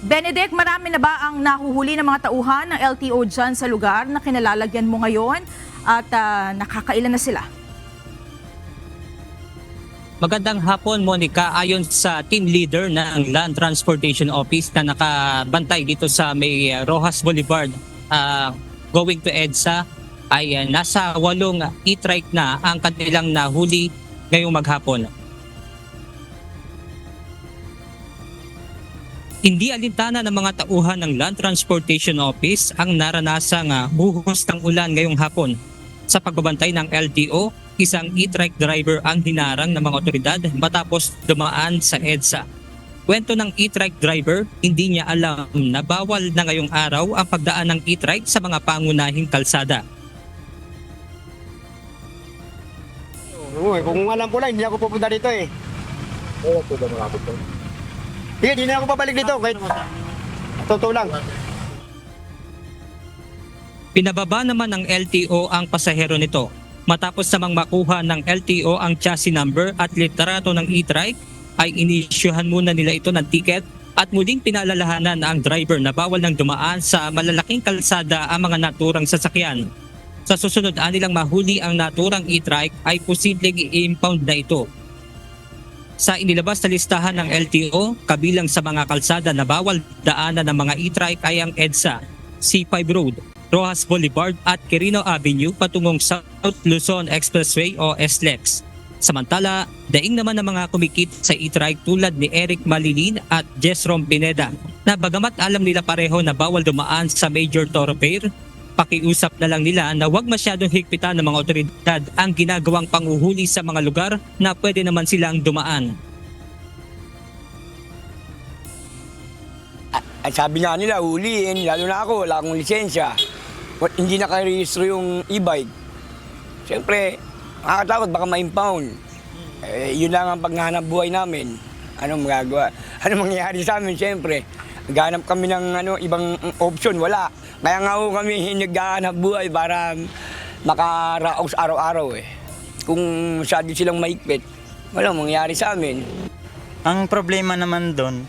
Benedict, marami na ba ang nahuhuli ng mga tauhan ng LTO dyan sa lugar na kinalalagyan mo ngayon at nakakailan na sila? Magandang hapon, Monica. Ayon sa team leader ng Land Transportation Office na nakabantay dito sa may Rojas Boulevard going to EDSA, ay nasa 8 e-trike na ang kanilang nahuli ngayong maghapon. Hindi alintana ng mga tauhan ng Land Transportation Office ang naranasang buhos ng ulan ngayong hapon. Sa pagbabantay ng LTO, isang e-trike driver ang hinarang ng mga otoridad matapos dumaan sa EDSA. Kwento ng e-trike driver, hindi niya alam na bawal na ngayong araw ang pagdaan ng e-trike sa mga pangunahing kalsada. Oo, kung alam ko lang, hindi ako pupunta dito eh. Oo, po ba makapit to? Hindi na ako babalik dito kahit totoo lang. Pinababa naman ng LTO ang pasahero nito. Matapos namang makuha ng LTO ang chassis number at litrato ng e-trike, ay inisyuhan muna nila ito ng ticket at muling pinalalahanan ang driver na bawal nang dumaan sa malalaking kalsada ang mga naturang sasakyan. Sa susunod anilang mahuli ang naturang e-trike ay posibleng i-impound na ito. Sa inilabas na listahan ng LTO, kabilang sa mga kalsada na bawal daanan ng mga e-trike ay ang EDSA, C5 Road, Rojas Boulevard at Quirino Avenue patungong South Luzon Expressway o SLEX. Samantala, daing naman ng mga kumikit sa e-trike tulad ni Eric Malilin at Jessrom Pineda na bagamat alam nila pareho na bawal dumaan sa major thoroughfare, pakiusap na lang nila na huwag masyadong higpitan ng mga otoridad ang ginagawang panguhuli sa mga lugar na pwede naman silang dumaan. At sabi nga nila, huliin, lalo na ako, wala akong lisensya. Hindi nakarehistro yung e-bike. Siyempre, nakakatakot, baka ma-impound. Yun lang ang paghahanap buhay namin. Anong magagawa? Anong mangyayari sa amin, siyempre? Naghanap kami ng ibang option, wala. Kaya nga ho kami naghahanap buhay para makaraos araw-araw eh. Kung masyado silang maikpit, walang mangyayari sa amin. Ang problema naman doon,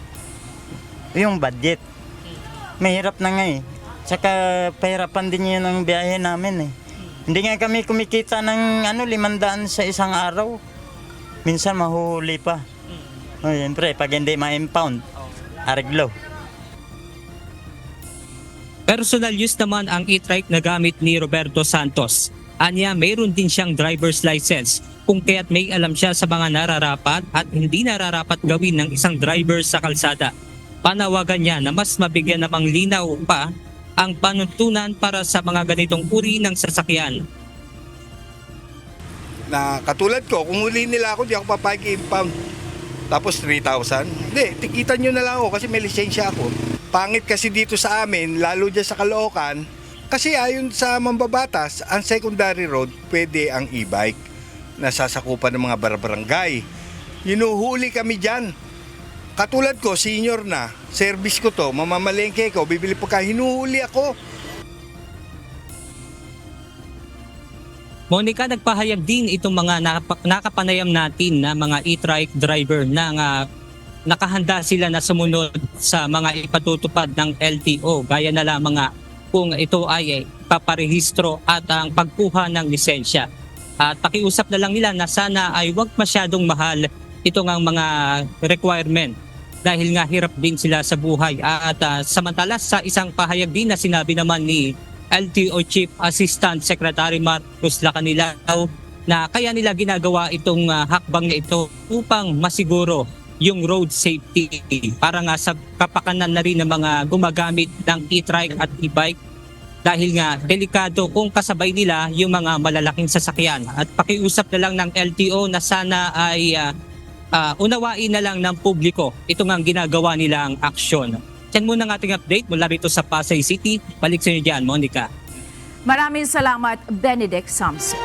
yung budget. Mahirap na nga eh. Tsaka pahirapan din yun ang biyahe namin eh. Hindi nga kami kumikita ng 500 sa isang araw. Minsan mahuhuli pa. O, siyempre, pag hindi ma-impound, ariglo. Personal use naman ang e-trike na gamit ni Roberto Santos. Anya, mayroon din siyang driver's license kung kaya't may alam siya sa mga nararapat at hindi nararapat gawin ng isang driver sa kalsada. Panawagan niya na mas mabigyan namang linaw pa ang panuntunan para sa mga ganitong uri ng sasakyan. Na katulad ko, kung huli nila ako, di ako papayag i-impound. Tapos 3,000. Hindi, tikitan nyo na lang ako kasi may lisensya ako. Pangit kasi dito sa amin, lalo dyan sa Caloocan, kasi ayon sa mambabatas, ang secondary road, pwede ang e-bike na sasakupan ng mga barangay. Hinuhuli kami dyan. Katulad ko, senior na, service ko to, mamamalengke ko, bibili pagka, hinuhuli ako. Monica, nagpahayag din itong mga nakapanayam natin na mga e-trike driver na nakahanda sila na sumunod sa mga ipatutupad ng LTO gaya na lamang kung ito ay paparehistro at ang pagkuha ng lisensya. At pakiusap na lang nila na sana ay huwag masyadong mahal itong ang mga requirement dahil nga hirap din sila sa buhay. At samantala sa isang pahayag din na sinabi naman ni LTO Chief Assistant Secretary Marcos Lacanilao na kaya nila ginagawa itong hakbang na ito upang masiguro yung road safety para nga sa kapakanan na rin ng mga gumagamit ng e-trike at e-bike dahil nga delikado kung kasabay nila yung mga malalaking sasakyan. At pakiusap na lang ng LTO na sana ay unawain na lang ng publiko itong ang ginagawa nilang aksyon. Yan muna ang ating update mula rito sa Pasay City. Balik sa inyo dyan, Monica. Maraming salamat, Benedict Samson.